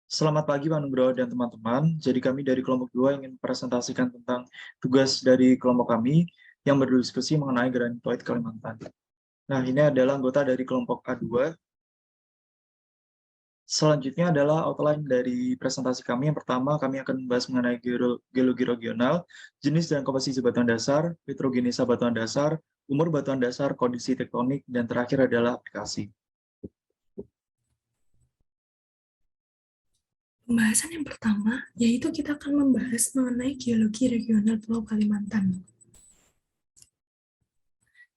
Selamat pagi Pak Nugroho dan teman-teman. Jadi kami dari kelompok 2 ingin presentasikan tentang tugas dari kelompok kami yang berdiskusi mengenai granitoid Kalimantan. Nah, ini adalah anggota dari kelompok A2. Selanjutnya adalah outline dari presentasi kami. Yang pertama, kami akan membahas mengenai geologi regional, jenis dan komposisi batuan dasar, petrogenesa batuan dasar, umur batuan dasar, kondisi tektonik, dan terakhir adalah aplikasi. Pembahasan yang pertama, yaitu kita akan membahas mengenai geologi regional Pulau Kalimantan.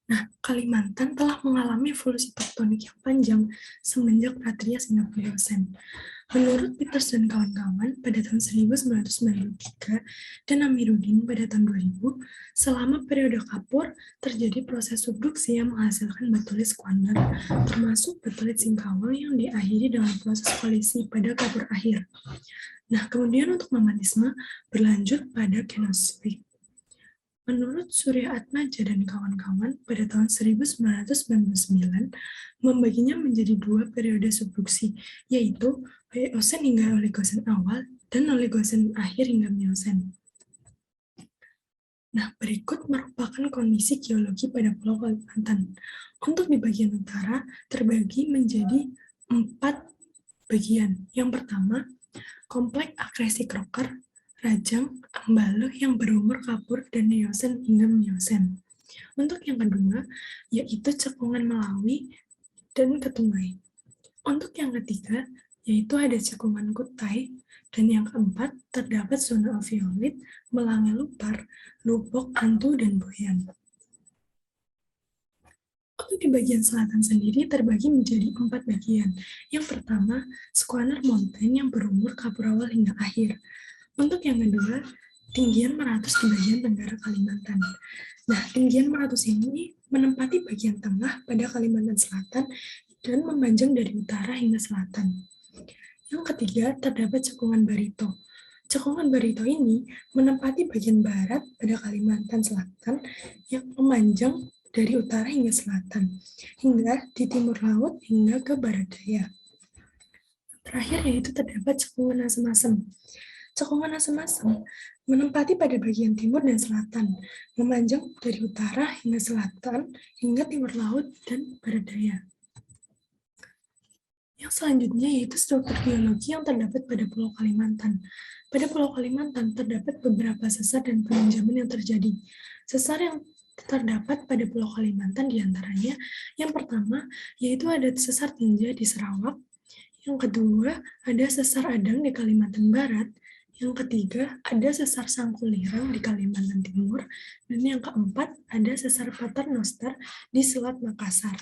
Nah, Kalimantan telah mengalami evolusi tektonik yang panjang semenjak Pratrias hingga Pliocene. Menurut Peters dan kawan-kawan, pada tahun 1993 dan Amiruddin pada tahun 2000, selama periode Kapur, terjadi proses subduksi yang menghasilkan batulit Squander, termasuk batulit Singkawang yang diakhiri dengan proses kolisi pada Kapur akhir. Nah, kemudian untuk magmatisme berlanjut pada Kenosvik. Menurut Surya Atmaja dan kawan-kawan, pada tahun 1999 membaginya menjadi dua periode subduksi, yaitu Eosen hingga Oligosen awal dan Oligosen akhir hingga Miosen. Nah, berikut merupakan kondisi geologi pada Pulau Kalimantan. Untuk di bagian utara terbagi menjadi 4 bagian. Yang pertama, kompleks akresi Crocker, Rajang, Ambaluh yang berumur Kapur dan Eosen hingga Miosen. Untuk yang kedua, yaitu cekungan Melawi dan Ketumai. Untuk yang ketiga, yaitu ada cekungan Kutai, dan yang keempat, terdapat zona alveolit, Melange Lupar, Lubok, Antu, dan Boyan. Untuk di bagian selatan sendiri terbagi menjadi 4 bagian. Yang pertama, Squaner Mountain yang berumur Kapur awal hingga akhir. Untuk yang kedua, tinggian Meratus di bagian tenggara Kalimantan. Nah, tinggian Meratus ini menempati bagian tengah pada Kalimantan Selatan dan memanjang dari utara hingga selatan. Yang ketiga, terdapat cekungan Barito. Cekungan Barito ini menempati bagian barat pada Kalimantan Selatan yang memanjang dari utara hingga selatan, hingga di timur laut hingga ke barat daya. Terakhir yaitu terdapat cekungan Asem-Asem. Cekungan Asem-Asem menempati pada bagian timur dan selatan, memanjang dari utara hingga selatan, hingga timur laut dan barat daya. Yang selanjutnya yaitu struktur geologi yang terdapat pada Pulau Kalimantan. Pada Pulau Kalimantan terdapat beberapa sesar dan penunjaman yang terjadi. Sesar yang terdapat pada Pulau Kalimantan diantaranya, yang pertama yaitu ada sesar Tinja di Sarawak, yang kedua ada sesar Adang di Kalimantan Barat, yang ketiga ada sesar Sangkulirang di Kalimantan Timur, dan yang keempat ada sesar Paternoster di Selat Makassar.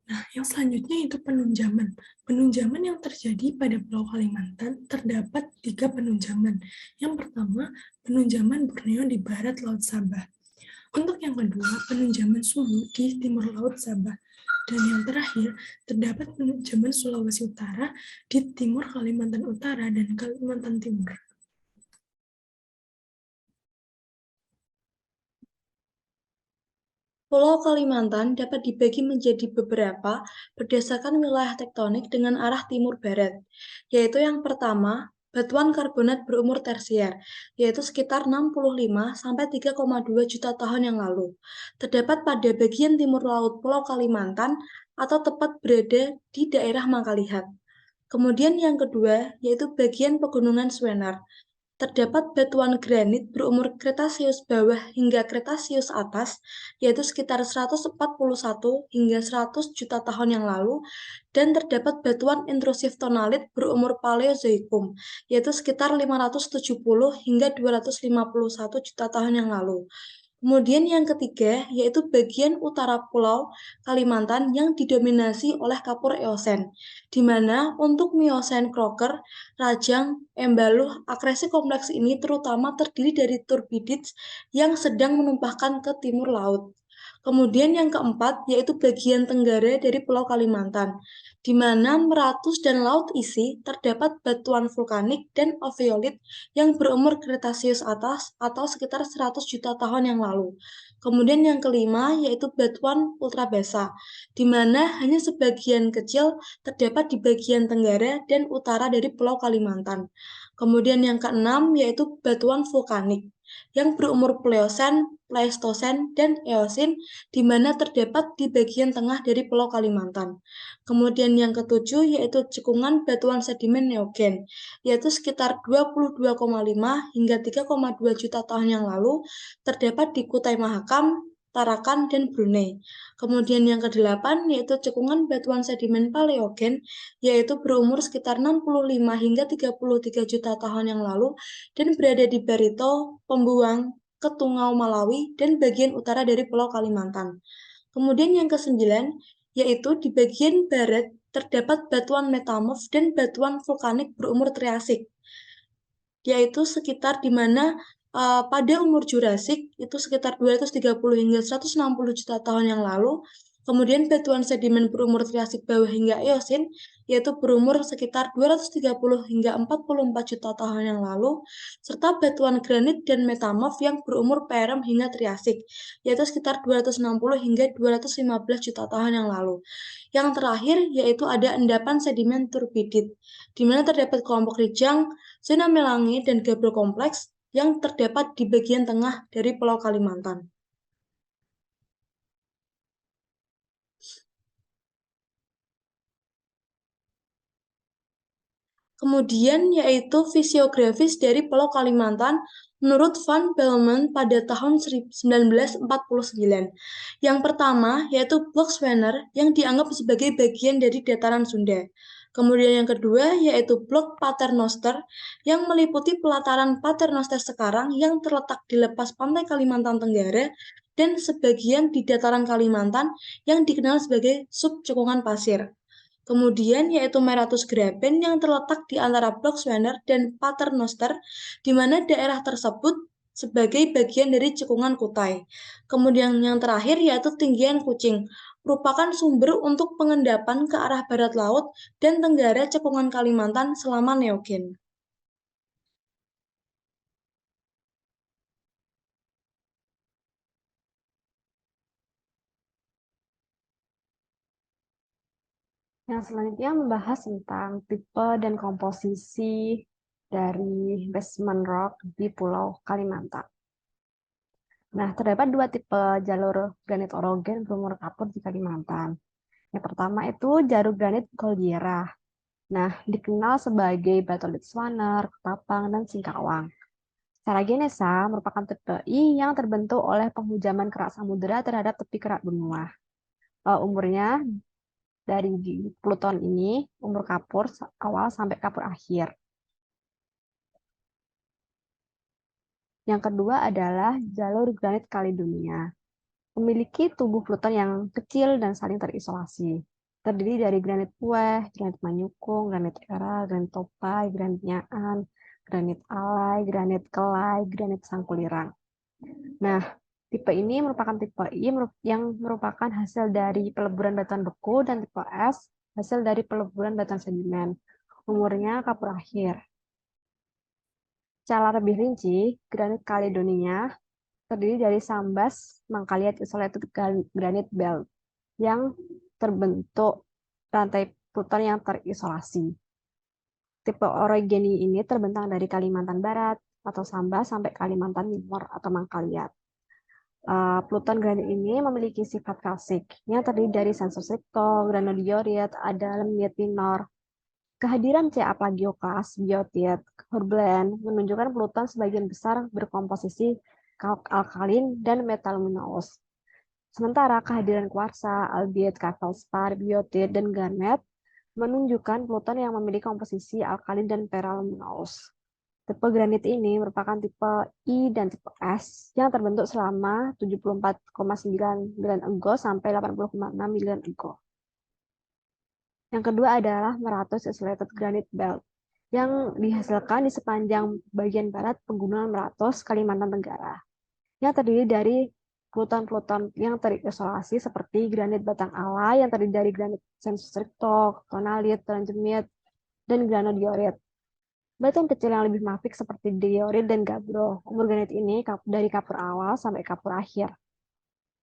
Nah, yang selanjutnya itu penunjaman. Penunjaman yang terjadi pada Pulau Kalimantan terdapat 3 penunjaman. Yang pertama, penunjaman Borneo di barat Laut Sabah. Untuk yang kedua, penunjaman Sulu di timur Laut Sabah. Dan yang terakhir, terdapat penunjaman Sulawesi Utara di timur Kalimantan Utara dan Kalimantan Timur. Pulau Kalimantan dapat dibagi menjadi beberapa berdasarkan wilayah tektonik dengan arah timur-barat, yaitu yang pertama, batuan karbonat berumur tersier, yaitu sekitar 65-3,2 juta tahun yang lalu. Terdapat pada bagian timur laut Pulau Kalimantan atau tepat berada di daerah Mangkalihat. Kemudian yang kedua, yaitu bagian pegunungan Swenar. Terdapat batuan granit berumur Kretasius bawah hingga Kretasius atas, yaitu sekitar 141 hingga 100 juta tahun yang lalu, dan terdapat batuan intrusif tonalit berumur Paleozoikum, yaitu sekitar 570 hingga 251 juta tahun yang lalu. Kemudian yang ketiga, yaitu bagian utara Pulau Kalimantan yang didominasi oleh kapur Eosen, di mana untuk Miosen Crocker, Rajang, Embaluh, akresi kompleks ini terutama terdiri dari turbidites yang sedang menumpahkan ke timur laut. Kemudian yang keempat, yaitu bagian tenggara dari Pulau Kalimantan, di mana Meratus dan Laut Isi terdapat batuan vulkanik dan ophiolit yang berumur Kretasius atas atau sekitar 100 juta tahun yang lalu. Kemudian yang kelima yaitu batuan ultrabasa, di mana hanya sebagian kecil terdapat di bagian tenggara dan utara dari Pulau Kalimantan. Kemudian yang keenam yaitu batuan vulkanik yang berumur Pliocene, Pleistosen, dan Eosin, di mana terdapat di bagian tengah dari Pulau Kalimantan. Kemudian yang ketujuh yaitu cekungan batuan sedimen neogen, yaitu sekitar 22,5 hingga 3,2 juta tahun yang lalu terdapat di Kutai Mahakam, Tarakan, dan Brunei. Kemudian yang kedelapan yaitu cekungan batuan sedimen paleogen, yaitu berumur sekitar 65 hingga 33 juta tahun yang lalu dan berada di Barito, Pembuang, Ketungau Malawi, dan bagian utara dari Pulau Kalimantan. Kemudian yang kesembilan yaitu di bagian barat terdapat batuan metamorf dan batuan vulkanik berumur Triasik, yaitu sekitar di mana pada umur Jurasik itu sekitar 230 hingga 160 juta tahun yang lalu. Kemudian batuan sedimen berumur Triasik bawah hingga Eosin yaitu berumur sekitar 230 hingga 44 juta tahun yang lalu, serta batuan granit dan metamorf yang berumur Perem hingga Triasik yaitu sekitar 260 hingga 215 juta tahun yang lalu. Yang terakhir yaitu ada endapan sedimen turbidit, di mana terdapat kelompok rijang, zona melange, dan gabbro kompleks yang terdapat di bagian tengah dari Pulau Kalimantan. Kemudian yaitu fisiografis dari Pulau Kalimantan menurut Van Belmont pada tahun 1949. Yang pertama yaitu blok Schwenner yang dianggap sebagai bagian dari dataran Sunda. Kemudian yang kedua yaitu blok Paternoster yang meliputi pelataran Paternoster sekarang yang terletak di lepas pantai Kalimantan Tenggara dan sebagian di dataran Kalimantan yang dikenal sebagai subcekungan pasir. Kemudian yaitu Meratus Graben yang terletak di antara blok Schwenner dan Paternoster, di mana daerah tersebut sebagai bagian dari cekungan Kutai. Kemudian yang terakhir yaitu Tinggian Kucing, merupakan sumber untuk pengendapan ke arah barat laut dan tenggara cekungan Kalimantan selama Neogen. Yang selanjutnya membahas tentang tipe dan komposisi dari basement rock di Pulau Kalimantan. Nah, terdapat dua tipe jalur granit orogen berumur kapur di Kalimantan. Yang pertama itu jalur granit Cordillera. Nah, dikenal sebagai batolit Swaner, Ketapang, dan Singkawang. Secara genesa merupakan tipe I yang terbentuk oleh penghujaman kerak samudera terhadap tepi kerak benua. Umurnya dari Pluton ini, umur kapur awal sampai kapur akhir. Yang kedua adalah jalur granit Kaledonia. Memiliki tubuh Pluton yang kecil dan saling terisolasi. Terdiri dari granit Pueh, granit Manyukung, granit Era, granit Topai, granit Nyaan, granit Alai, granit Kelai, granit Sangkulirang. Nah, tipe ini merupakan tipe I yang merupakan hasil dari peleburan batuan beku dan tipe S hasil dari peleburan batuan sedimen. Umurnya kapur akhir. Secara lebih rinci, granit Kaledonia terdiri dari sambas Mangkaliat Isolated Granite Belt yang terbentuk rantai Pluton yang terisolasi. Tipe orogeny ini terbentang dari Kalimantan Barat atau Sambas sampai Kalimantan Timur atau Mangkaliat. Pluton granit ini memiliki sifat kalsik yang terdiri dari sensosito, granodiorit, adalemit minor. Kehadiran Ca plagioklas, biotit, horblend menunjukkan Pluton sebagian besar berkomposisi kalk alkalin dan metaluminous. Sementara kehadiran kuarsa, albit, feldspar, biotit, dan garnet menunjukkan Pluton yang memiliki komposisi alkalin dan peraluminous. Tipe granit ini merupakan tipe I dan tipe S yang terbentuk selama 74,9 miliar ago sampai 80,6 miliar ago. Yang kedua adalah Meratus Isolated Granite Belt yang dihasilkan di sepanjang bagian barat pegunungan Meratus, Kalimantan Tenggara, yang terdiri dari pluton-pluton yang terisolasi seperti granit batang ala yang terdiri dari granit sensostricto, tonalit, tranjemit, dan granodiorit. Batuan kecil yang lebih mafik seperti diorit dan gabbro. Umur granit ini dari kapur awal sampai kapur akhir.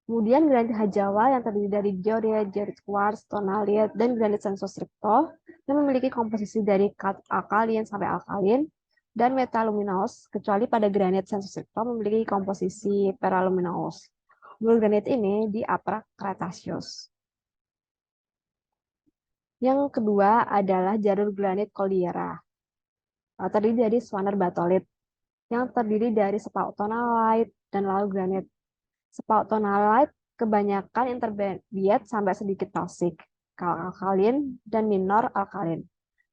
Kemudian granit Hajawa yang terdiri dari diorit, diorit quartz, tonalit, dan granit sensostricto yang memiliki komposisi dari alkalin sampai alkalin dan metaluminous, kecuali pada granit sensostricto memiliki komposisi peraluminous. Umur granit ini di Upper Cretaceous. Yang kedua adalah jalur granit Caldera. Terdiri dari swaner batolit yang terdiri dari sphagnolite dan lalu granit. Sphagnolite kebanyakan intermediate sampai sedikit talsik, alkalin dan minor alkalin.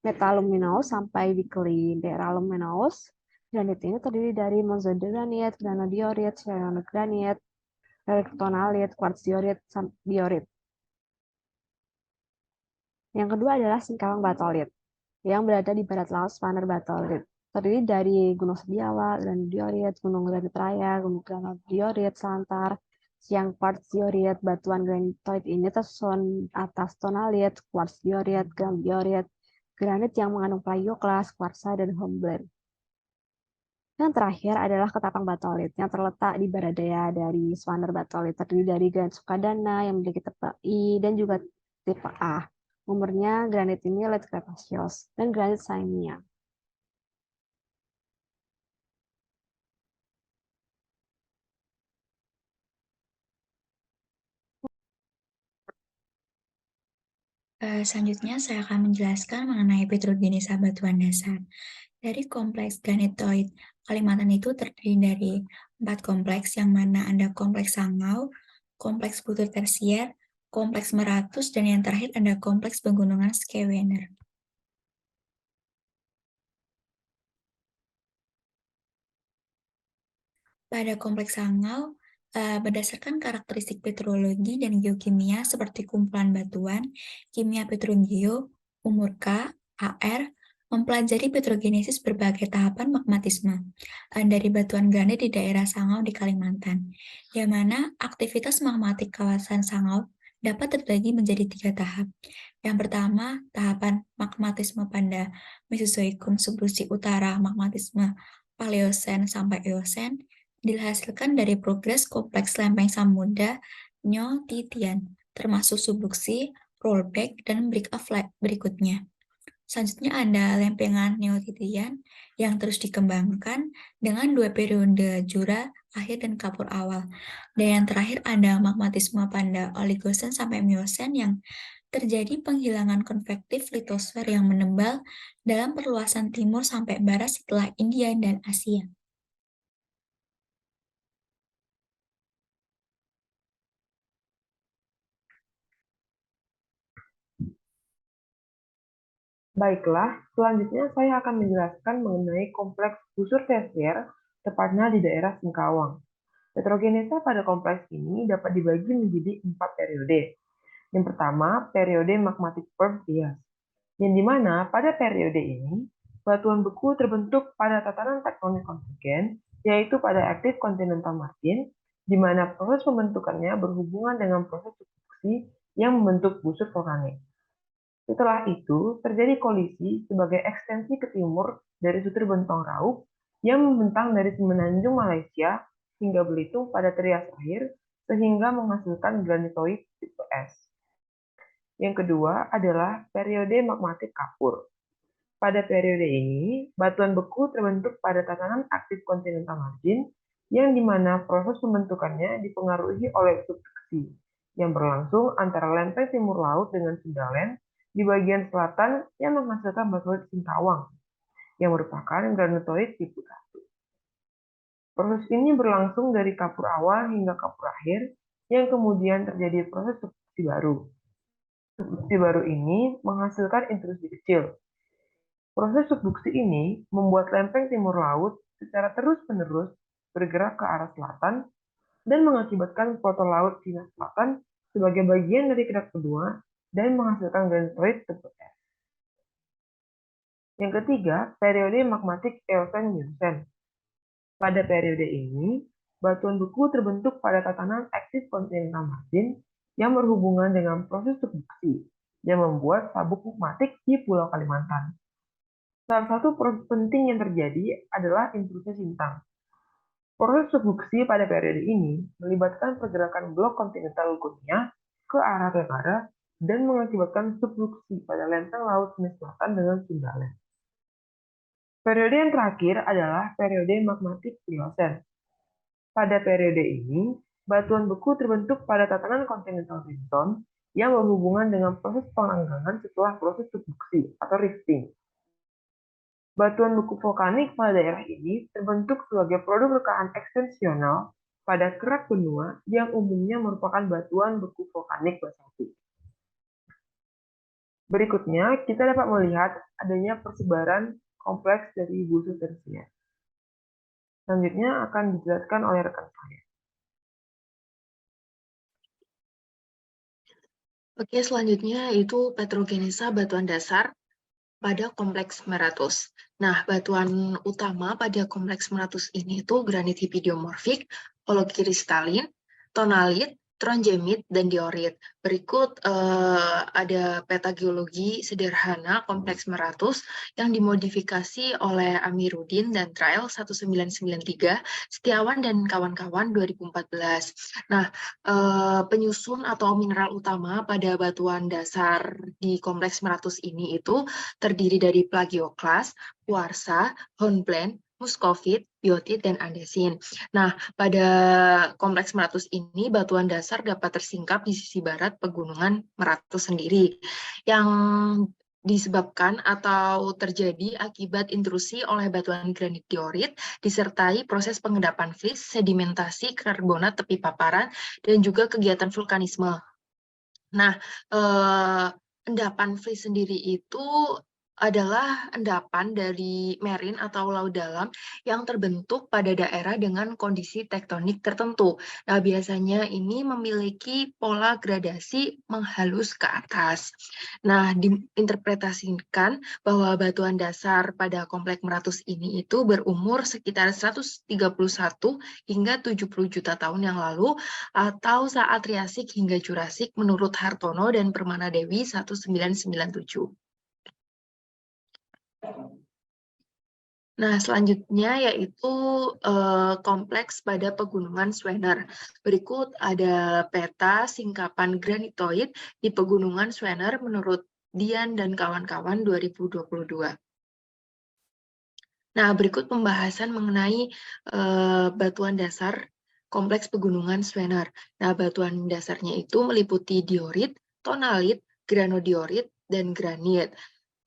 Metaluminous sampai weakly deraluminous. Granit ini terdiri dari monzonite, granodiorit, cyanogranit, tonalit, quartz diorit. Yang kedua adalah singkawang batolit yang berada di barat laut swaner batolit. Terdiri dari Gunung Sediawa, granodiorit, Gunung Granit Raya, Gunung Granodiorit, Selantar, siang quartz diorit. Batuan granitoid ini tersusun atas tonalit, quartz diorit, granodiorit, granit yang mengandung plagioklas, kuarsa, dan hornblende. Yang terakhir adalah ketapang batolit yang terletak di barat daya dari swaner batolit. Terdiri dari granit Sukadana yang memiliki tipe I dan juga tipe A. Umurnya granit ini late Cretaceous dan granit Sainia. Selanjutnya saya akan menjelaskan mengenai petrogenesa batuan dasar. Dari kompleks granitoid, Kalimantan itu terdiri dari 4 kompleks, yang mana ada kompleks Sangau, kompleks butur tersier, kompleks Meratus, dan yang terakhir ada kompleks pegunungan Skewener. Pada kompleks Sangau, berdasarkan karakteristik petrologi dan geokimia seperti kumpulan batuan, kimia petrogeo, umur K, AR, mempelajari petrogenesis berbagai tahapan magmatisme dari batuan granit di daerah Sangau di Kalimantan, yang mana aktivitas magmatik kawasan Sangau dapat terbagi menjadi 3 tahap. Yang pertama, tahapan magmatisme pada Mesozoikum subduksi utara, magmatisme Paleosen sampai Eosen, dihasilkan dari progres kompleks lempeng samudra Nyo-Titian, termasuk subduksi, rollback, dan break off berikutnya. Selanjutnya ada lempengan Neo-Titian yang terus dikembangkan dengan 2 periode Jura akhir dan Kapur awal. Dan yang terakhir ada magmatisme pada Oligosen sampai Miosen yang terjadi penghilangan konvektif litosfer yang menebal dalam perluasan timur sampai barat setelah India dan Asia. Baiklah, selanjutnya saya akan menjelaskan mengenai kompleks busur tersier, tepatnya di daerah Singkawang. Petrogenesa pada kompleks ini dapat dibagi menjadi 4 periode. Yang pertama, periode magmatic Permias, yang dimana pada periode ini, batuan beku terbentuk pada tatanan tektonik konvergen, yaitu pada aktif kontinental margin, di mana proses pembentukannya berhubungan dengan proses subduksi yang membentuk busur vulkanik. Setelah itu, terjadi kolisi sebagai ekstensi ke timur dari Sutir Bentong Raub yang membentang dari semenanjung Malaysia hingga Belitung pada Trias akhir, sehingga menghasilkan granitoid tipe S. Yang kedua adalah periode magmatik Kapur. Pada periode ini, batuan beku terbentuk pada tatanan aktif kontinental margin, yang dimana proses pembentukannya dipengaruhi oleh subduksi yang berlangsung antara lempeng timur laut dengan Sundalen di bagian selatan yang menghasilkan batuan Singkawang, yang merupakan granitoid tipe 1. Proses ini berlangsung dari kapur awal hingga kapur akhir, yang kemudian terjadi proses subduksi baru. Subduksi baru ini menghasilkan intrusi kecil. Proses subduksi ini membuat lempeng timur laut secara terus-menerus bergerak ke arah selatan dan mengakibatkan proto laut Cina Selatan sebagai bagian dari kedap kedua dan menghasilkan granitoid tipe S. Yang ketiga, periode magmatik Eosen-Miocen. Pada periode ini, Batuan beku terbentuk pada tatanan active continental margin yang berhubungan dengan proses subduksi yang membuat sabuk magmatik di Pulau Kalimantan. Salah satu proses penting yang terjadi adalah intrusnya Sintang. Proses subduksi pada periode ini melibatkan pergerakan blok kontinental Lugonia ke arah tenggara dan mengakibatkan subduksi pada lempeng Laut Cina Selatan dengan Sundaland. Periode yang terakhir adalah periode magmatik Pliocene. Pada periode ini, batuan beku terbentuk pada tatanan kontinental limestone yang berhubungan dengan proses penanggangan setelah proses subduksi atau rifting. Batuan beku vulkanik pada daerah ini terbentuk sebagai produk rekahan ekstensional pada kerak benua yang umumnya merupakan batuan beku vulkanik basaltik. Berikutnya, kita dapat melihat adanya persebaran kompleks dari busur tersier. Selanjutnya akan dijelaskan oleh rekan saya. Oke, selanjutnya yaitu petrogenesa batuan dasar pada kompleks Meratus. Nah, batuan utama pada kompleks Meratus ini itu granit hipidiomorfik, holokristalin, tonalit, tronjemit, dan diorit. Berikut ada peta geologi sederhana kompleks Meratus yang dimodifikasi oleh Amiruddin dan Trail 1993, Setiawan dan kawan-kawan 2014. Nah, penyusun atau mineral utama pada batuan dasar di kompleks Meratus ini itu terdiri dari plagioklas, kuarsa, hornblende, muskovit, biotit, dan andesin. Nah, pada kompleks Meratus ini, batuan dasar dapat tersingkap di sisi barat pegunungan Meratus sendiri, yang disebabkan atau terjadi akibat intrusi oleh batuan granit diorit, disertai proses pengendapan flis, sedimentasi karbonat tepi paparan, dan juga kegiatan vulkanisme. Nah, endapan flis sendiri itu adalah endapan dari marin atau laut dalam yang terbentuk pada daerah dengan kondisi tektonik tertentu. Nah, biasanya ini memiliki pola gradasi menghalus ke atas. Nah, diinterpretasikan bahwa batuan dasar pada kompleks Meratus ini itu berumur sekitar 131 hingga 70 juta tahun yang lalu atau saat Triasik hingga Jurasik menurut Hartono dan Permana Dewi 1997. Nah, selanjutnya yaitu kompleks pada pegunungan Swener. Berikut ada peta singkapan granitoid di pegunungan Swener menurut Dian dan kawan-kawan 2022. Nah, berikut pembahasan mengenai batuan dasar kompleks pegunungan Swener. Nah, batuan dasarnya itu meliputi diorit, tonalit, granodiorit, dan granit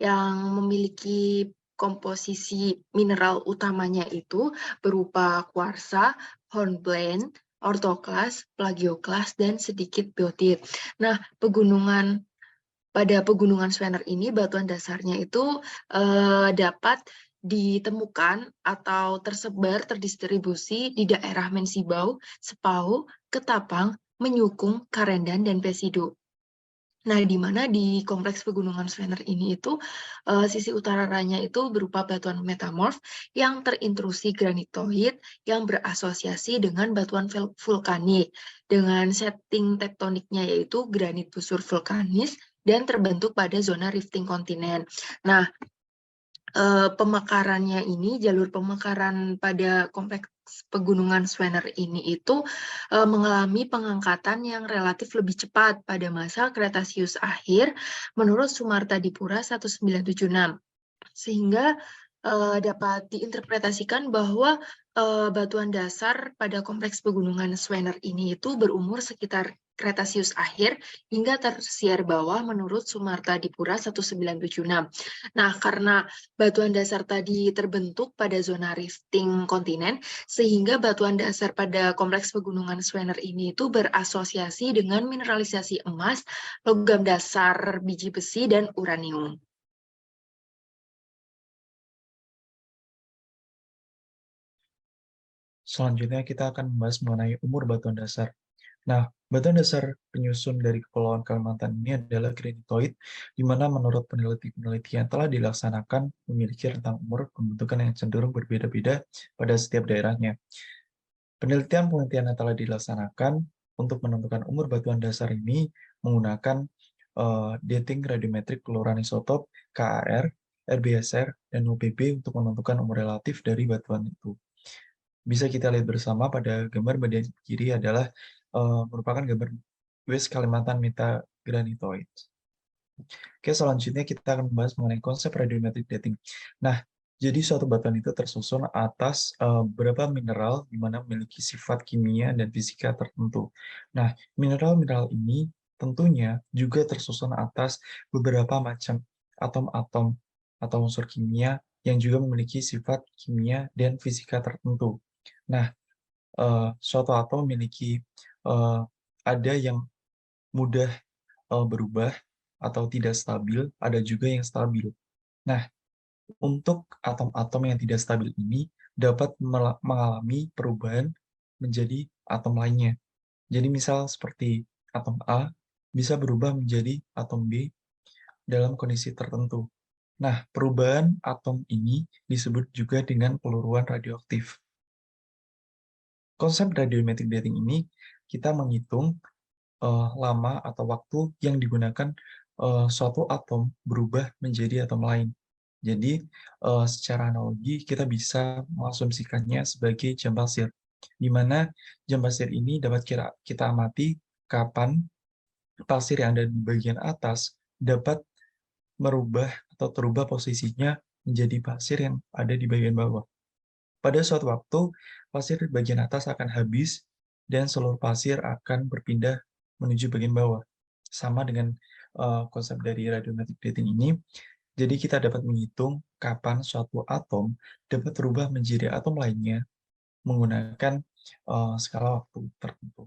yang memiliki komposisi mineral utamanya itu berupa kuarsa, hornblende, orthoklas, plagioklas, dan sedikit biotit. Nah, pada pegunungan Swener ini batuan dasarnya itu dapat ditemukan atau tersebar terdistribusi di daerah Mensibau, Sepau, Ketapang, Menyukung, Karendan, dan Pesido. Nah, di mana di kompleks pegunungan Swener ini itu sisi utaranya itu berupa batuan metamorf yang terintrusi granitoid yang berasosiasi dengan batuan vulkanik dengan setting tektoniknya yaitu granit busur vulkanis dan terbentuk pada zona rifting kontinen. Nah, pemekarannya ini, jalur pemekaran pada kompleks pegunungan Swener ini itu mengalami pengangkatan yang relatif lebih cepat pada masa Kretasius akhir menurut Sumarta Dipura 1976. Sehingga dapat diinterpretasikan bahwa batuan dasar pada kompleks pegunungan Swener ini itu berumur sekitar Kretasius akhir hingga tersier bawah menurut Sumarta Dipura 1976. Nah, karena batuan dasar tadi terbentuk pada zona rifting kontinen, sehingga batuan dasar pada kompleks pegunungan Swener ini itu berasosiasi dengan mineralisasi emas, logam dasar biji besi, dan uranium. Selanjutnya kita akan membahas mengenai umur batuan dasar. Nah, batuan dasar penyusun dari Kepulauan Kalimantan ini adalah granitoid, di mana menurut peneliti yang telah dilaksanakan memiliki rentang umur pembentukan yang cenderung berbeda-beda pada setiap daerahnya. Penelitian-penelitian yang telah dilaksanakan untuk menentukan umur batuan dasar ini menggunakan dating radiometrik peluruhan isotop, KAR, RBSR, dan UPB untuk menentukan umur relatif dari batuan itu. Bisa kita lihat bersama pada gambar bagian kiri adalah merupakan gambar West Kalimantan Metagranitoid. Oke, selanjutnya kita akan membahas mengenai konsep radiometric dating. Nah, jadi suatu batuan itu tersusun atas beberapa mineral di mana memiliki sifat kimia dan fisika tertentu. Nah, mineral-mineral ini tentunya juga tersusun atas beberapa macam atom-atom atau unsur kimia yang juga memiliki sifat kimia dan fisika tertentu. Nah, suatu atom memiliki ada yang mudah berubah atau tidak stabil, ada juga yang stabil. Nah, untuk atom-atom yang tidak stabil ini dapat mengalami perubahan menjadi atom lainnya. Jadi misal seperti atom A bisa berubah menjadi atom B dalam kondisi tertentu. Nah, perubahan atom ini disebut juga dengan peluruhan radioaktif. Konsep radiometric dating ini kita menghitung lama atau waktu yang digunakan suatu atom berubah menjadi atom lain. Jadi, secara analogi kita bisa mengasumsikannya sebagai jam pasir, di mana jam pasir ini dapat kita amati kapan pasir yang ada di bagian atas dapat merubah atau terubah posisinya menjadi pasir yang ada di bagian bawah. Pada suatu waktu, pasir di bagian atas akan habis dan seluruh pasir akan berpindah menuju bagian bawah. Sama dengan konsep dari radiometric dating ini, jadi kita dapat menghitung kapan suatu atom dapat berubah menjadi atom lainnya menggunakan skala waktu tertentu.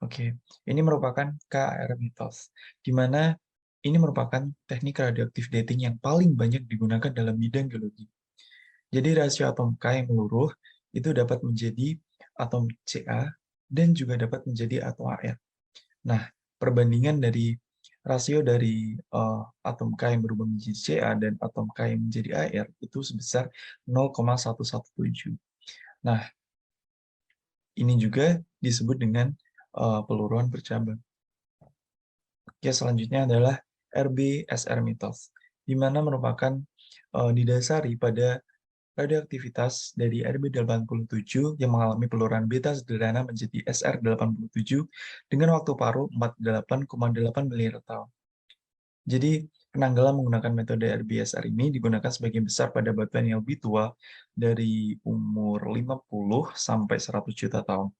Oke, ini merupakan KR mitos, di mana ini merupakan teknik radioaktif dating yang paling banyak digunakan dalam bidang geologi. Jadi rasio atom K yang meluruh itu dapat menjadi atom Ca dan juga dapat menjadi atom Ar. Nah, perbandingan dari rasio dari atom K yang berubah menjadi Ca dan atom K yang menjadi Ar itu sebesar 0,117. Nah, ini juga disebut dengan peluruhan bercabang. Oke, selanjutnya adalah RBSR mitos, di mana merupakan didasari pada radioaktivitas dari RB87 yang mengalami peluruhan beta sederhana menjadi SR87 dengan waktu paruh 48,8 miliar tahun. Jadi, penanggalan menggunakan metode RBSR ini digunakan sebagian besar pada batuan yang lebih tua dari umur 50 sampai 100 juta tahun.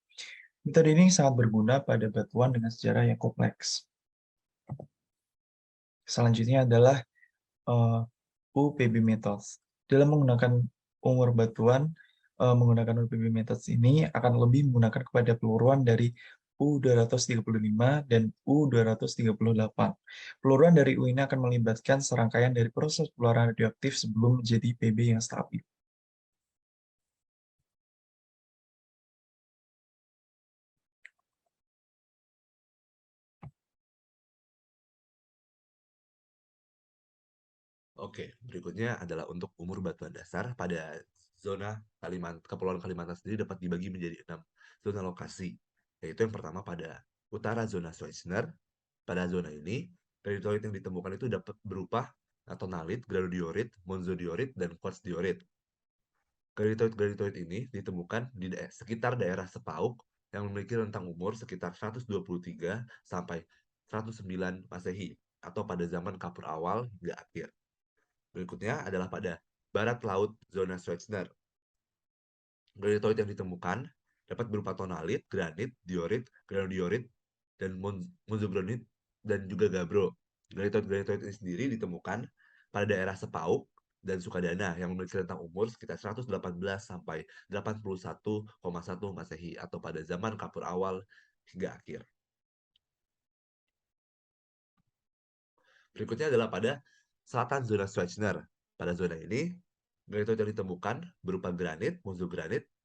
Metode ini sangat berguna pada batuan dengan sejarah yang kompleks. Selanjutnya adalah UPB methods. Dalam menggunakan umur batuan, menggunakan UPB methods ini akan lebih menggunakan kepada peluruhan dari U235 dan U238. Peluruhan dari U ini akan melibatkan serangkaian dari proses peluruhan radioaktif sebelum menjadi PB yang stabil. Oke, berikutnya adalah untuk umur batuan dasar pada zona Kepulauan Kalimantan sendiri dapat dibagi menjadi 6 zona lokasi, yaitu yang pertama pada utara zona Schweizner. Pada zona ini, granitoid yang ditemukan itu dapat berupa tonalit, granodiorit, monzodiorit, dan quartz diorit. Granitoid ini ditemukan di sekitar daerah Sepauk yang memiliki rentang umur sekitar 123 sampai 109 Masehi atau pada zaman Kapur awal hingga akhir. Berikutnya adalah pada barat laut zona Schweizner. Granitoid yang ditemukan dapat berupa tonalit, granit, diorit, granodiorit, dan monzogranit, dan juga gabbro. Granitoid ini sendiri ditemukan pada daerah Sepauk dan Sukadana yang memiliki rentang umur sekitar 118 sampai 81,1 Masehi atau pada zaman Kapur awal hingga akhir. Berikutnya adalah pada selatan zona Schweizner. Pada zona ini, granitoid yang ditemukan berupa granit,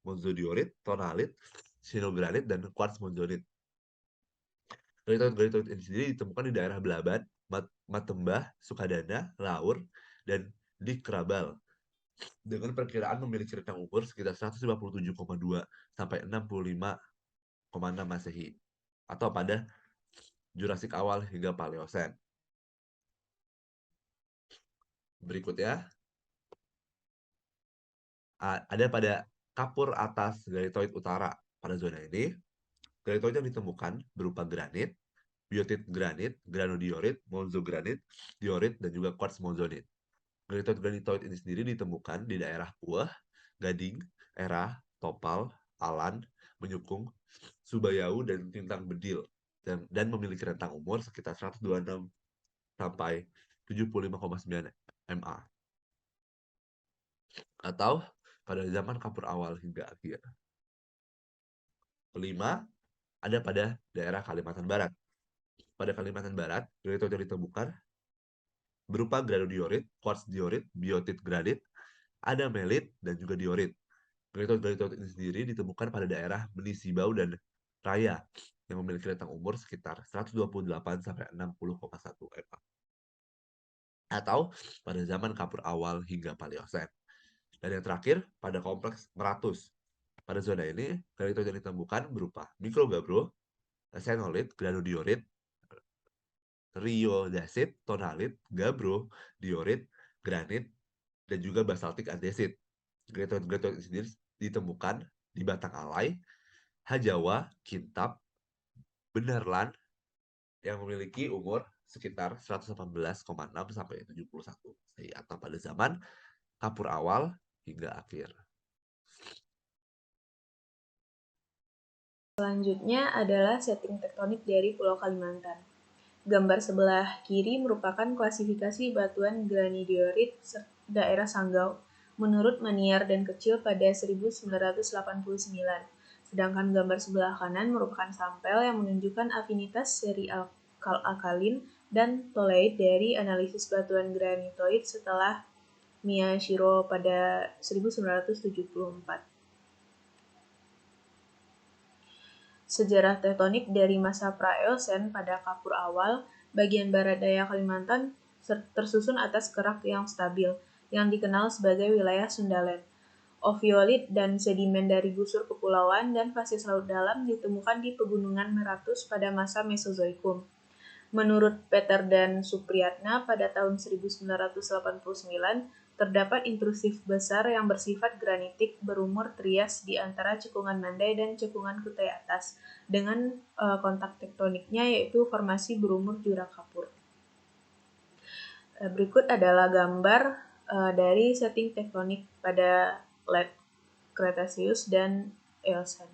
monzodiorit, tonalit, sinogranit, dan quartz monzonit. Granitoid ini sendiri ditemukan di daerah Belaban, Matembah, Sukadana, Laur, dan di Krabal. dengan perkiraan memiliki rentang umur sekitar 157,2 sampai 65,6 Masehi atau pada Jurassik awal hingga Paleosen. Berikutnya ada pada kapur atas granitoid utara. Pada zona ini, granitoid yang ditemukan berupa granit, biotit granit, granodiorit, monzogranit, diorit, dan juga quartz monzonit. Granitoid ini sendiri ditemukan di daerah Pueh, Gading, Erah, Topal, Alan, Menyukung, Subayau, dan Tintang Bedil, dan memiliki rentang umur sekitar 126 sampai 75,9 MA. Atau pada zaman kapur awal hingga akhir. Kelima, ada pada daerah Kalimantan Barat. Pada Kalimantan Barat, granitoid yang ditemukan berupa granodiorit, quartz diorit, biotit granit, ada melit, dan juga diorit. Granitoid ini sendiri ditemukan pada daerah Menisibau dan Raya yang memiliki rentang umur sekitar 128 sampai 60,1 MA. Atau pada zaman kapur awal hingga Paleosen. Dan yang terakhir, pada kompleks Meratus. Pada zona ini, granitoid yang ditemukan berupa mikrogabro, xenolit, granodiorit, riodasit, tonalit, gabro, diorit, granit, dan juga basaltik andesit. Granitoid sendiri ditemukan di Batang Alai, Hajawa, Kintab, Benerlan, yang memiliki umur sekitar 118,6 sampai 71 atau pada zaman kapur awal hingga akhir. Selanjutnya adalah setting tektonik dari Pulau Kalimantan. Gambar sebelah kiri merupakan klasifikasi batuan granidiorit daerah Sanggau menurut Maniar dan Kecil pada 1989. Sedangkan gambar sebelah kanan merupakan sampel yang menunjukkan afinitas seri alkalin dan toleit dari analisis batuan granitoid setelah Miyashiro pada 1974. Sejarah tektonik dari masa pra-Eosen pada kapur awal, bagian barat daya Kalimantan tersusun atas kerak yang stabil, yang dikenal sebagai wilayah Sundaland. Oviolit dan sedimen dari gusur kepulauan dan fasis laut dalam ditemukan di pegunungan Meratus pada masa Mesozoikum. Menurut Peter dan Supriyatna pada tahun 1989, terdapat intrusif besar yang bersifat granitik berumur Trias di antara cekungan Mandai dan cekungan Kutai Atas, dengan kontak tektoniknya yaitu formasi berumur Jura Kapur. Berikut adalah gambar dari setting tektonik pada Late Cretaceous dan Eosen.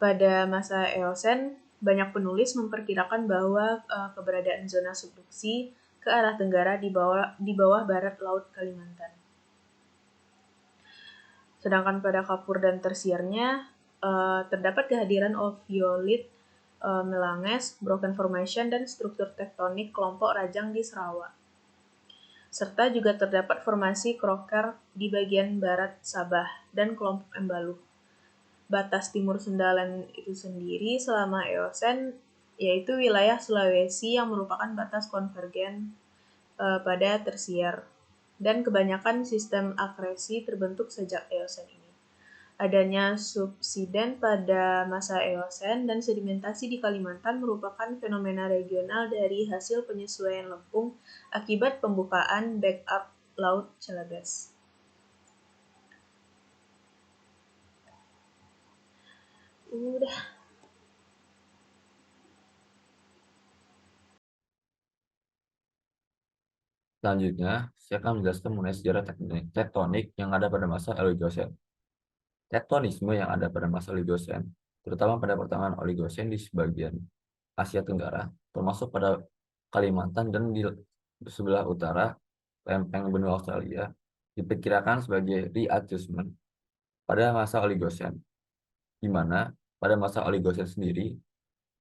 Pada masa Eosen, banyak penulis memperkirakan bahwa keberadaan zona subduksi ke arah tenggara di bawah barat laut Kalimantan. Sedangkan pada kapur dan tersiernya terdapat kehadiran oviolit, melanges, broken formation, dan struktur tektonik kelompok Rajang di Sarawak. Serta juga terdapat formasi kroker di bagian barat Sabah dan kelompok Embaluh. Batas timur Sundaland itu sendiri selama Eosen yaitu wilayah Sulawesi yang merupakan batas konvergen pada tersier, dan kebanyakan sistem akresi terbentuk sejak Eosen ini. Adanya subsiden pada masa Eosen dan sedimentasi di Kalimantan merupakan fenomena regional dari hasil penyesuaian lempung akibat pembukaan backup Laut Celebes. Selanjutnya, saya akan menjelaskan mengenai sejarah tektonik yang ada pada masa Oligocene. Tektonisme yang ada pada masa Oligocene, terutama pada pertengahan Oligocene di sebagian Asia Tenggara, termasuk pada Kalimantan dan di sebelah utara lempeng benua Australia, diperkirakan sebagai readjustment pada masa Oligocene, di mana pada masa Oligocene sendiri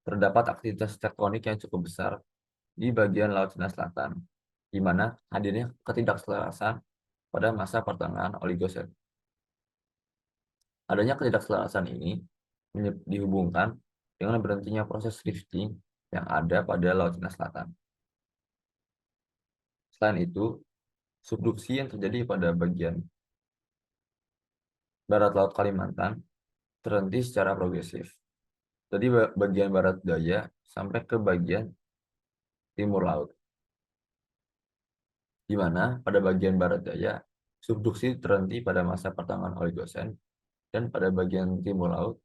terdapat aktivitas tektonik yang cukup besar di bagian Laut Cina Selatan, di mana hadirnya ketidakselarasan pada masa pertengahan Oligocene. Adanya ketidakselarasan ini dihubungkan dengan berhentinya proses rifting yang ada pada Laut Cina Selatan. Selain itu, Subduksi yang terjadi pada bagian barat laut Kalimantan terhenti secara progresif. Jadi bagian barat daya sampai ke bagian timur laut. Di mana pada bagian barat daya subduksi terhenti pada masa pertengahan Oligosen dan pada bagian timur laut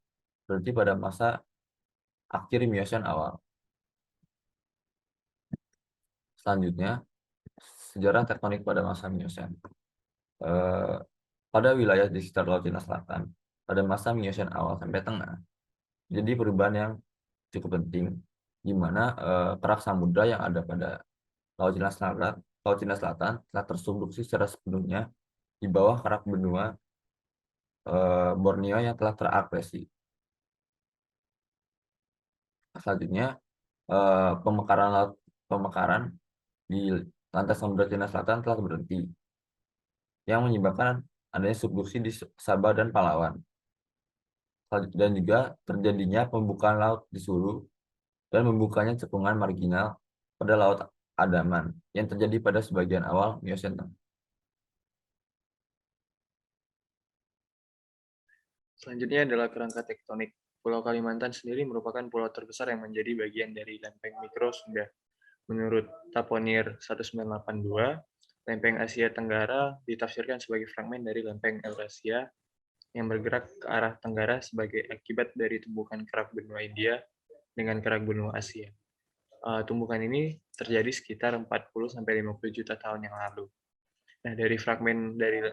berhenti pada masa akhir Miosen awal. Selanjutnya, sejarah tektonik pada masa Miosen. Pada wilayah di sekitar Laut Cina Selatan, pada masa Miosen awal sampai tengah, jadi perubahan yang cukup penting, di mana kerak samudra yang ada pada Laut Cina Selatan telah tersubduksi secara sepenuhnya di bawah kerak benua Borneo yang telah teragresi. Selanjutnya, pemekaran di lantai samudra Cina Selatan telah berhenti, yang menyebabkan adanya subduksi di Sabah dan Palawan. Dan juga terjadinya pembukaan laut di Sulu dan membukanya cekungan marginal pada Laut Andaman yang terjadi pada sebagian awal Miosen. Selanjutnya adalah kerangka tektonik. Pulau Kalimantan sendiri merupakan pulau terbesar yang menjadi bagian dari lempeng mikro Sunda. Menurut Taponir 1982, lempeng Asia Tenggara ditafsirkan sebagai fragmen dari lempeng Eurasia yang bergerak ke arah tenggara sebagai akibat dari tumbukan kerak benua India dengan kerak benua Asia. Tumbukan ini terjadi sekitar 40-50 juta tahun yang lalu. Nah, dari fragmen dari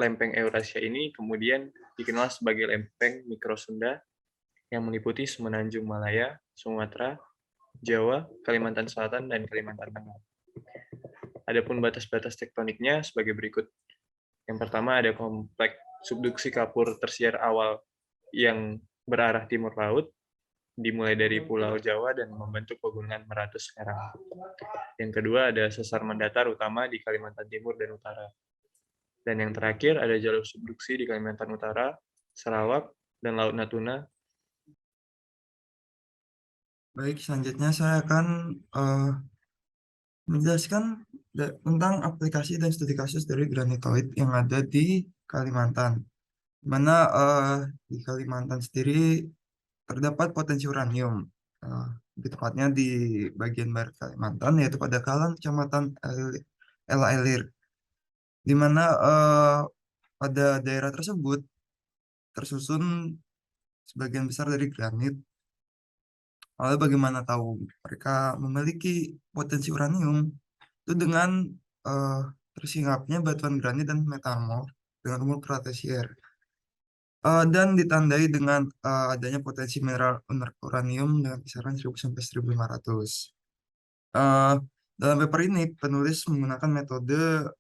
lempeng Eurasia ini kemudian dikenal sebagai lempeng mikrosunda yang meliputi semenanjung Malaya, Sumatera, Jawa, Kalimantan Selatan, dan Kalimantan Tengah. Adapun batas-batas tektoniknya sebagai berikut. Yang pertama ada kompleks subduksi kapur tersier awal yang berarah timur laut, dimulai dari Pulau Jawa dan membentuk pegunungan Meratus sekarang. Yang kedua ada sesar mendatar utama di Kalimantan Timur dan Utara. Dan yang terakhir ada jalur subduksi di Kalimantan Utara, Sarawak, dan Laut Natuna. Baik, selanjutnya saya akan menjelaskan tentang aplikasi dan studi kasus dari granitoid yang ada di Kalimantan. Di mana di Kalimantan sendiri terdapat potensi uranium, lebih tepatnya di bagian barat Kalimantan, yaitu pada Kalang, Kecamatan Ela Elir, di mana pada daerah tersebut tersusun sebagian besar dari granit. Lalu bagaimana tahu mereka memiliki potensi uranium? Itu dengan tersingapnya batuan granit dan metamorf dengan umur Kretasier. Dan ditandai dengan adanya potensi mineral uranium dengan kisaran 1000 sampai 1500. Dalam paper ini penulis menggunakan metode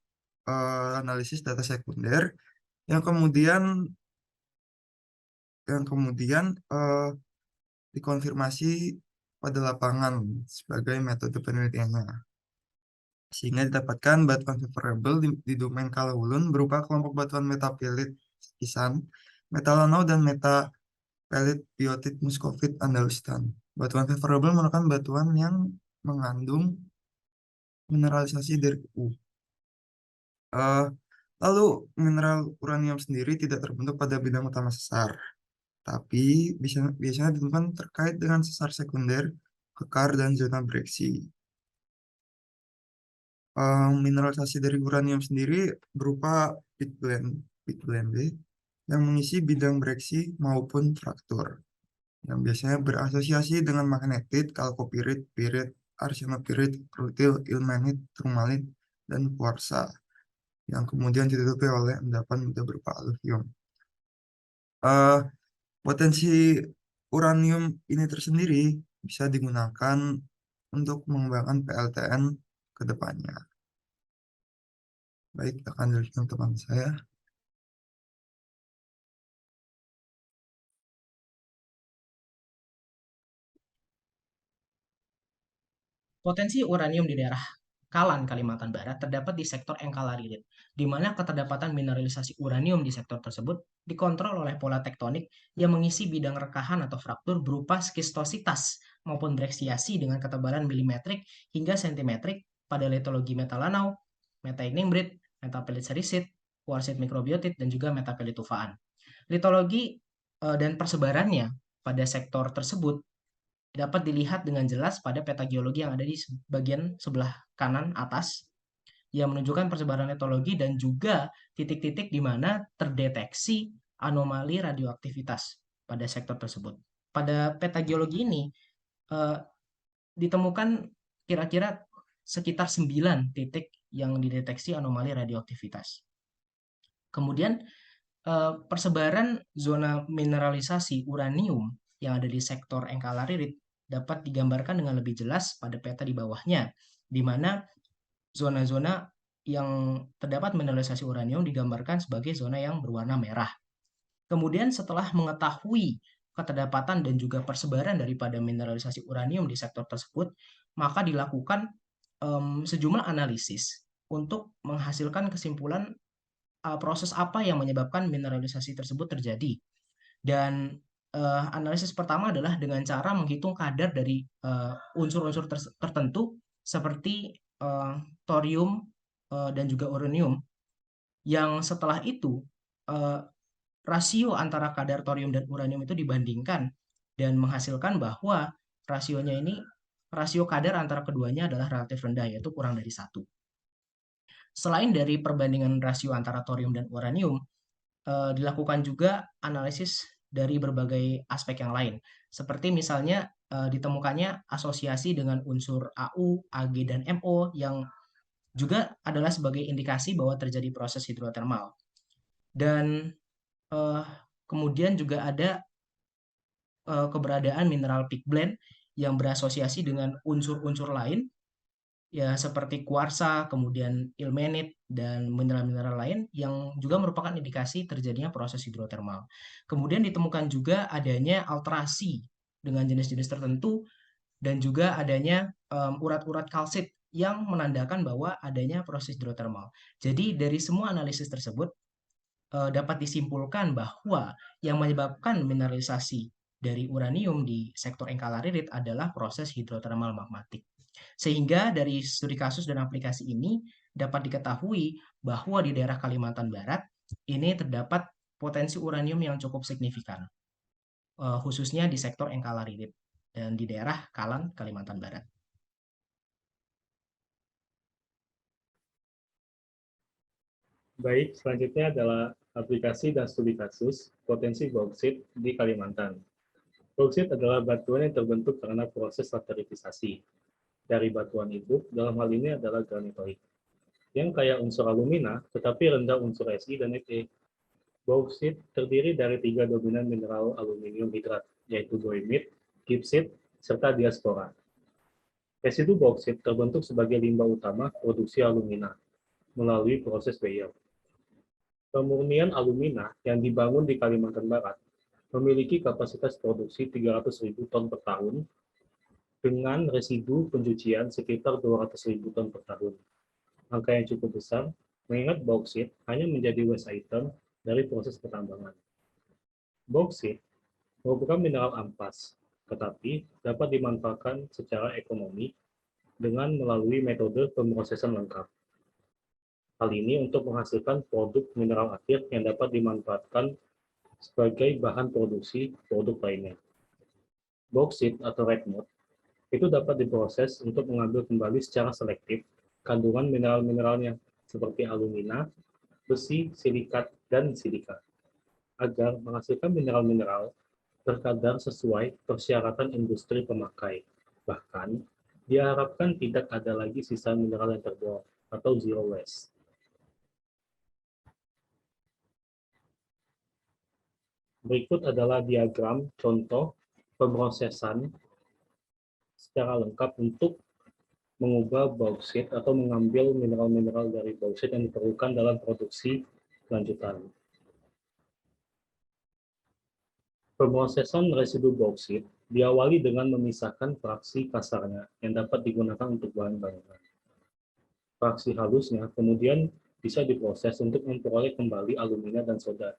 analisis data sekunder yang kemudian dikonfirmasi pada lapangan sebagai metode penelitiannya. Sehingga didapatkan batuan favorable di domain Kalahulun berupa kelompok batuan metapelit Kisan, metalanau, dan metapelit biotit muscovite Andalustan. Batuan favorable merupakan batuan yang mengandung mineralisasi dari U. Lalu mineral uranium sendiri tidak terbentuk pada bidang utama sesar, tapi biasanya ditemukan terkait dengan sesar sekunder, kekar, dan zona breksi. Mineralisasi dari uranium sendiri berupa pitblende yang mengisi bidang breksi maupun fraktur, yang biasanya berasosiasi dengan magnetit, kalkopirit, pirit, arsenopirit, rutil, ilmenit, turmalit, dan kuarsa, yang kemudian ditutupi oleh endapan muda berupa aluvium. Potensi uranium ini tersendiri bisa digunakan untuk mengembangkan PLTN ke depannya. Baik, akan dilanjutkan teman saya. Potensi uranium di daerah Kalan, Kalimantan Barat terdapat di sektor Engkala-Rilit, di mana keterdapatan mineralisasi uranium di sektor tersebut dikontrol oleh pola tektonik yang mengisi bidang rekahan atau fraktur berupa skistositas maupun breksiasi dengan ketebalan milimetrik hingga sentimetrik pada litologi metalanau, metaignimbrite, metapelit serisit, kuarsit mikrobiotit, dan juga metapelit tufaan. Litologi dan persebarannya pada sektor tersebut dapat dilihat dengan jelas pada peta geologi yang ada di bagian sebelah kanan atas, yang menunjukkan persebaran litologi dan juga titik-titik di mana terdeteksi anomali radioaktivitas pada sektor tersebut. Pada peta geologi ini ditemukan kira-kira sekitar 9 titik yang dideteksi anomali radioaktivitas. Kemudian persebaran zona mineralisasi uranium yang ada di sektor Enkalaririt dapat digambarkan dengan lebih jelas pada peta di bawahnya, di mana zona-zona yang terdapat mineralisasi uranium digambarkan sebagai zona yang berwarna merah. Kemudian setelah mengetahui keterdapatan dan juga persebaran daripada mineralisasi uranium di sektor tersebut, maka dilakukan sejumlah analisis untuk menghasilkan kesimpulan proses apa yang menyebabkan mineralisasi tersebut terjadi. Dan analisis pertama adalah dengan cara menghitung kadar dari unsur-unsur tertentu seperti thorium dan juga uranium, yang setelah itu rasio antara kadar thorium dan uranium itu dibandingkan dan menghasilkan bahwa rasio kadar antara keduanya adalah relatif rendah, yaitu kurang dari 1. Selain dari perbandingan rasio antara thorium dan uranium, dilakukan juga analisis dari berbagai aspek yang lain, seperti misalnya ditemukannya asosiasi dengan unsur AU, Ag, dan MO yang juga adalah sebagai indikasi bahwa terjadi proses hidrotermal. Dan kemudian juga ada keberadaan mineral pigblende yang berasosiasi dengan unsur-unsur lain, ya seperti kuarsa, kemudian ilmenit, dan mineral-mineral lain yang juga merupakan indikasi terjadinya proses hidrotermal. Kemudian ditemukan juga adanya alterasi dengan jenis-jenis tertentu dan juga adanya urat-urat kalsit yang menandakan bahwa adanya proses hidrotermal. Jadi dari semua analisis tersebut dapat disimpulkan bahwa yang menyebabkan mineralisasi dari uranium di sektor Enkalaririt adalah proses hidrotermal magmatik. Sehingga dari studi kasus dan aplikasi ini dapat diketahui bahwa di daerah Kalimantan Barat ini terdapat potensi uranium yang cukup signifikan, khususnya di sektor Enkalaririt dan di daerah Kalan, Kalimantan Barat. Baik, selanjutnya adalah aplikasi dan studi kasus potensi bauksit di Kalimantan. Bauksit adalah batuan yang terbentuk karena proses lateritisasi dari batuan hidup, dalam hal ini adalah granitoid, yang kaya unsur alumina tetapi rendah unsur Si dan Fe. Bauksit terdiri dari 3 dominan mineral aluminium hidrat, yaitu boehmit, gipsit, serta diaspora. Residu bauksit terbentuk sebagai limbah utama produksi alumina melalui proses Bayer. Pemurnian alumina yang dibangun di Kalimantan Barat memiliki kapasitas produksi 300.000 ton per tahun dengan residu pencucian sekitar 200.000 ton per tahun. Angka yang cukup besar, mengingat bauksit hanya menjadi waste item dari proses pertambangan. Bauksit merupakan mineral ampas, tetapi dapat dimanfaatkan secara ekonomi dengan melalui metode pemrosesan lengkap. Hal ini untuk menghasilkan produk mineral akhir yang dapat dimanfaatkan sebagai bahan produksi produk lainnya. Bauksit atau red mud itu dapat diproses untuk mengambil kembali secara selektif kandungan mineral-mineralnya seperti alumina, besi, silikat, dan silika, agar menghasilkan mineral-mineral berkadar sesuai persyaratan industri pemakai. Bahkan, diharapkan tidak ada lagi sisa mineral yang terbuang atau zero waste. Berikut adalah diagram contoh pemrosesan secara lengkap untuk mengubah bauksit atau mengambil mineral-mineral dari bauksit yang diperlukan dalam produksi lanjutan. Pemrosesan residu bauksit diawali dengan memisahkan fraksi kasarnya yang dapat digunakan untuk bahan bangunan. Fraksi halusnya kemudian bisa diproses untuk memperoleh kembali alumina dan soda.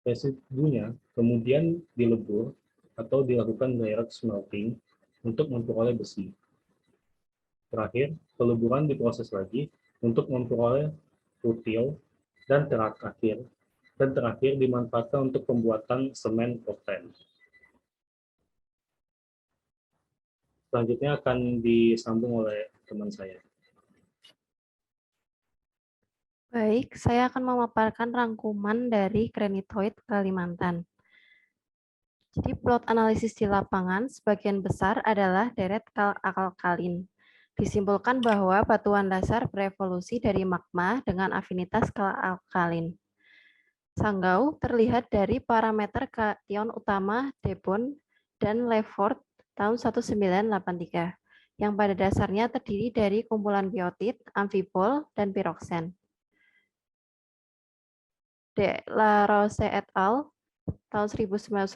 Residunya kemudian dilebur atau dilakukan direct smelting untuk memperoleh besi. Terakhir, peleburan diproses lagi untuk memperoleh rutil, dan terakhir dimanfaatkan untuk pembuatan semen Portland. Selanjutnya akan disambung oleh teman saya. Baik, saya akan memaparkan rangkuman dari granitoid Kalimantan. Jadi plot analisis di lapangan sebagian besar adalah deret alkalin. Disimpulkan bahwa batuan dasar berevolusi dari magma dengan afinitas alkalin. Sanggau terlihat dari parameter kation utama Debon dan Lefort tahun 1983, yang pada dasarnya terdiri dari kumpulan biotit, amfibol, dan piroksen. De La Rose et al. Tahun 1980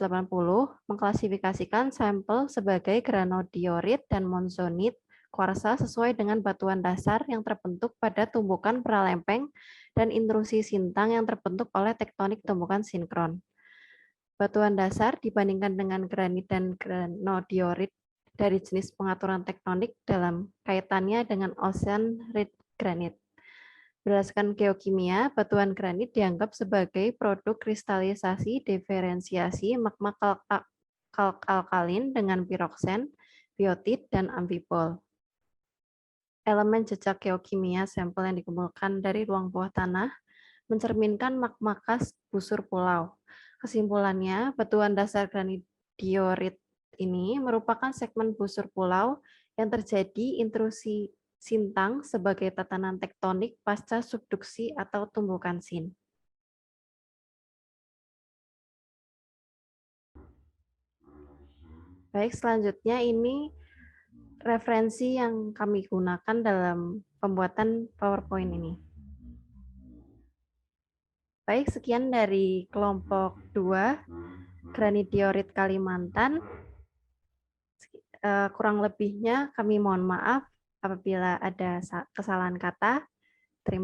mengklasifikasikan sampel sebagai granodiorit dan monzonit kuarsa sesuai dengan batuan dasar yang terbentuk pada tumbukan pralempeng dan intrusi sintang yang terbentuk oleh tektonik tumbukan sinkron. Batuan dasar dibandingkan dengan granit dan granodiorit dari jenis pengaturan tektonik dalam kaitannya dengan ocean red granite. Berdasarkan geokimia, batuan granit dianggap sebagai produk kristalisasi diferensiasi magma kalk alkalin dengan piroksen, biotit, dan amfibol. Elemen jejak geokimia sampel yang dikumpulkan dari ruang bawah tanah mencerminkan magma khas busur pulau. Kesimpulannya, batuan dasar granidiorit ini merupakan segmen busur pulau yang terjadi intrusi sintang sebagai tatanan tektonik pasca subduksi atau tumbukan sin. Baik, selanjutnya ini referensi yang kami gunakan dalam pembuatan PowerPoint ini. Baik, sekian dari kelompok 2, granidiorit Kalimantan. Kurang lebihnya kami mohon maaf apabila ada kesalahan kata. Terima kasih.